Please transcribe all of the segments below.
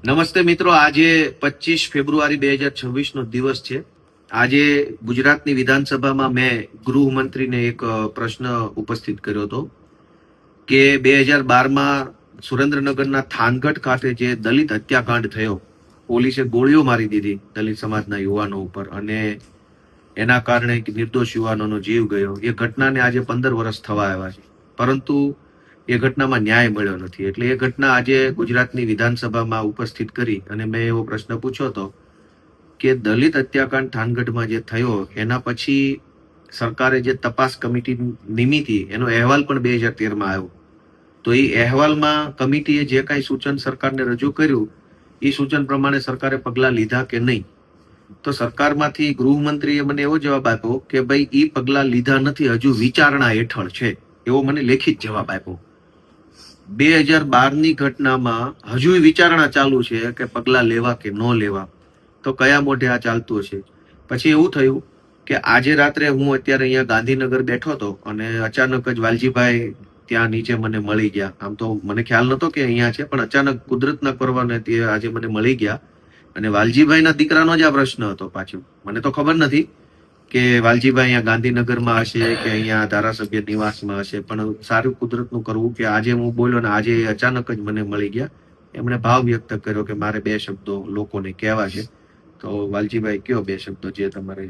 નમસ્તે મિત્રો, આજે 25 ફેબ્રુઆરી 2026 નો દિવસ છે. આજે ગુજરાતની વિધાનસભામાં મેં ગૃહમંત્રીને એક પ્રશ્ન ઉપસ્થિત કર્યો હતો કે 2012માં સુરેન્દ્રનગરના થાનગઢ ખાતે જે દલિત હત્યાકાંડ થયો, પોલીસે ગોળીઓ મારી દીધી દલિત સમાજના યુવાનો ઉપર અને એના કારણે નિર્દોષ યુવાનોનો જીવ ગયો. એ ઘટનાને આજે 15 વર્ષ થવા આવ્યા છે, પરંતુ એ ઘટનામાં ન્યાય મળ્યો નથી. એટલે એ ઘટના આજે ગુજરાતની વિધાનસભામાં ઉપસ્થિત કરી અને મેં એવો પ્રશ્ન પૂછ્યો હતો કે દલિત હત્યાકાંડ થાનગઢમાં જે થયો એના પછી સરકારે જે તપાસ કમિટી નિમિત્તિ એનો અહેવાલ પણ 2013માં આવ્યો. તો એ અહેવાલમાં કમિટીએ જે કાંઈ સૂચન સરકારને રજૂ કર્યું એ સૂચન પ્રમાણે સરકારે પગલાં લીધા કે નહીં. તો સરકારમાંથી ગૃહમંત્રીએ મને એવો જવાબ આપ્યો કે ભાઈ એ પગલાં લીધા નથી, હજુ વિચારણા હેઠળ છે, એવો મને લેખિત જવાબ આપ્યો. 2012ની ઘટનામાં હજુ વિચારણા ચાલુ છે કે પગલાં લેવા કે ન લેવા. તો કયા મોઢે આ ચાલતું હશે? પછી એવું થયું કે આજે રાત્રે હું અત્યારે અહીંયા ગાંધીનગર બેઠો હતો અને અચાનક જ વાલજીભાઈ ત્યાં નીચે મને મળી ગયા. આમ તો મને ખ્યાલ નતો કે અહીંયા છે, પણ અચાનક કુદરતના કરવાને તે આજે મને મળી ગયા. અને વાલજીભાઈના દીકરાનો જ આ પ્રશ્ન હતો. પાછું મને તો ખબર નથી કે વાલજીભાઈ અહીંયા ગાંધીનગરમાં હશે કે અહીંયા ધારાસભ્ય નિવાસમાં હશે, પણ સારું કુદરતનું કરવું કે આજે હું બોલ્યો ને આજે અચાનક જ મને મળી ગયા. એમણે ભાવ વ્યક્ત કર્યો કે મારે 2 શબ્દો લોકોને કહેવા છે. તો વાલજીભાઈ કયો 2 શબ્દો જે તમારે.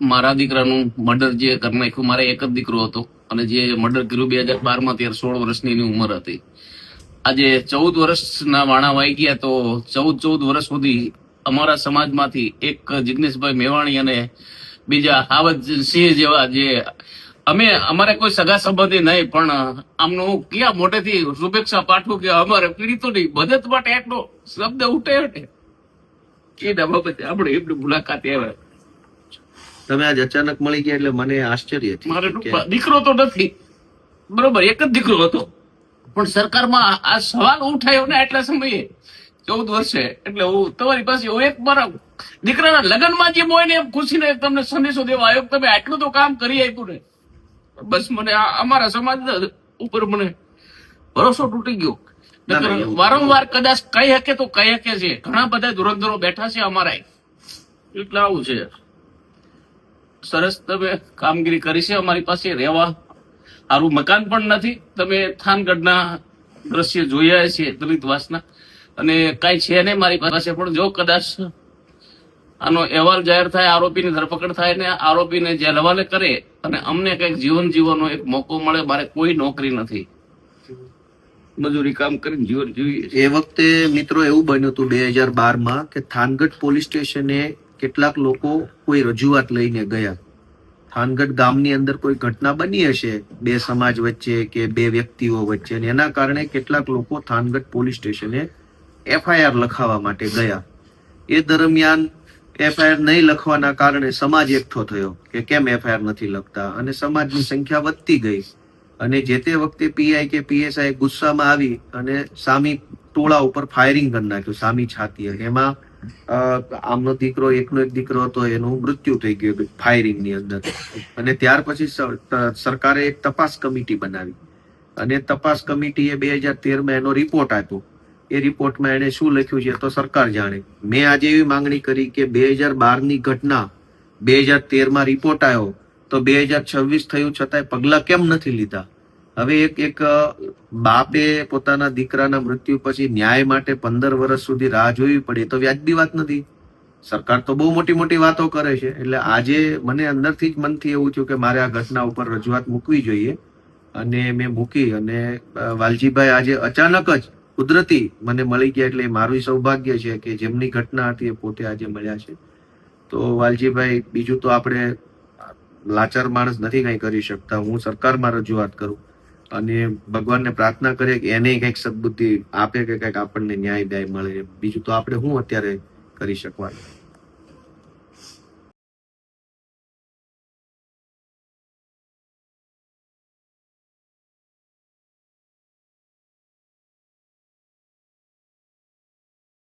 મારા દીકરાનું મર્ડર જે કરી નાખ્યું, મારે એક જ દીકરો હતો અને જે મર્ડર કર્યું 2012માં, ત્યારે 16 વર્ષની એની ઉંમર હતી. આજે 14 વર્ષના વાણા વાઈ ગયા. તો 14 વર્ષ સુધી અમારા સમાજમાંથી એક જિગ્નેશભાઈ મેવાણી અને બીજા હાવજસિંહ જેવા જે અમારે કોઈ સગા સંબંધી નહીં, પણ આમનું ક્યાં મોટેથી શુભેચ્છા પાઠવું કે અમારે પીડિતો નહીં મદદ માટે એટલો શબ્દ ઉઠે એના બાબતે આપણે એમની મુલાકાત આવ્યા. તમે આજ અચાનક મળી ગયા એટલે મને આશ્ચર્ય થયું. મારે દીકરો તો નથી, બરોબર, એક જ દીકરો હતો, પણ સરકારમાં આ સવાલ ઉઠાયો ને એટલા સમયે 14 વર્ષે. એટલે હું તમારી પાસે એક મારા દીકરાના લગ્નમાં જે હોય ને એમ ખુશીને તમને સંદેશો દેવા આવ્યો. તમે આટલું તો કામ કરી આપ્યું ને, બસ મને અમારા સમાજ ઉપર મને ભરોસો તૂટી ગયો. વારંવાર કદાચ કહી શકે તો કહી શકે છે, ઘણા બધા ધુરંધરો બેઠા છે અમારા, એટલે આવું છે. સરસ તમે કામગીરી કરી છે. અમારી પાસે રહેવા સારું મકાન પણ નથી. તમે થાનગઢના દ્રશ્ય જોયા છે દલિતવાસના, અને કઈ છે નહીં મારી પાસે. પણ જો કદાચ આનો અહેવાલ જાહેર થાય, આરોપીની ધરપકડ થાય ને આરોપીને જેલ હવાલે કરે અને અમને કઈક જીવન જીવવાનો એક મોકો મળે. મારે કોઈ નોકરી નથી, મજૂરી કામ કરીને જીવન જીવીએ. એ વખતે મિત્રો એવું બન્યું હતું 2012માં કે થાનગઢ પોલીસ સ્ટેશને કેટલાક લોકો કોઈ રજૂઆત લઈને ગયા. થાનગઢ ગામની અંદર કોઈ ઘટના બની હશે 2 સમાજ વચ્ચે કે 2 વ્યક્તિઓ વચ્ચે, અને એના કારણે કેટલાક લોકો થાનગઢ પોલીસ સ્ટેશને FIR લખાવવા માટે ગયા. એ દરમિયાન FIR નહીં લખવાના કારણે સમાજ એકઠો થયો કે કેમ FIR નથી લખતા, અને સમાજની સંખ્યા વધતી ગઈ. અને જે તે વખતે PI કે PSI ગુસ્સામાં આવી અને સામી ટોળા ઉપર ફાયરિંગ કરી નાખ્યું, સામી છાતીએ. એમાં આમનો દીકરો, એકનો એક દીકરો હતો, એનું મૃત્યુ થઈ ગયું ફાયરિંગની અંદર. અને ત્યાર પછી સરકારે એક તપાસ કમિટી બનાવી અને તપાસ કમિટીએ 2013માં એનો રિપોર્ટ આપ્યો. એ રિપોર્ટમાં એને શું લખ્યું છે તો સરકાર જાણે. મેં આજે એવી માંગણી કરી કે 2012ની ઘટના 2013માં રિપોર્ટ આવ્યો તો 2026 થયું છતાંય પગલા કેમ નથી લીધા? હવે એક બાપે પોતાના દીકરાના મૃત્યુ પછી ન્યાય માટે 15 વર્ષ સુધી રાહ જોવી પડે તો વ્યાજબી વાત નથી. સરકાર તો બહુ મોટી મોટી વાતો કરે છે. એટલે આજે મને અંદરથી જ મનથી એવું થયું કે મારે આ ઘટના ઉપર રજૂઆત મૂકવી જોઈએ, અને મેં મૂકી. અને વાલજીભાઈ આજે અચાનક જ કુદરતી મને મળી ગયા, એટલે મારું સૌભાગ્ય છે કે જેમની ઘટના હતી એ પોતે આજે મળ્યા છે. તો વાલજીભાઈ, બીજું તો આપણે લાચાર માણસ નથી કંઈ કરી શકતા. હું સરકારમાં રજૂઆત કરું અને ભગવાનને પ્રાર્થના કરીએ કે એને કંઈક સદબુદ્ધિ આપે કે કંઈક આપણને ન્યાય મળે. બીજું તો આપણે શું અત્યારે કરી શકવાનું.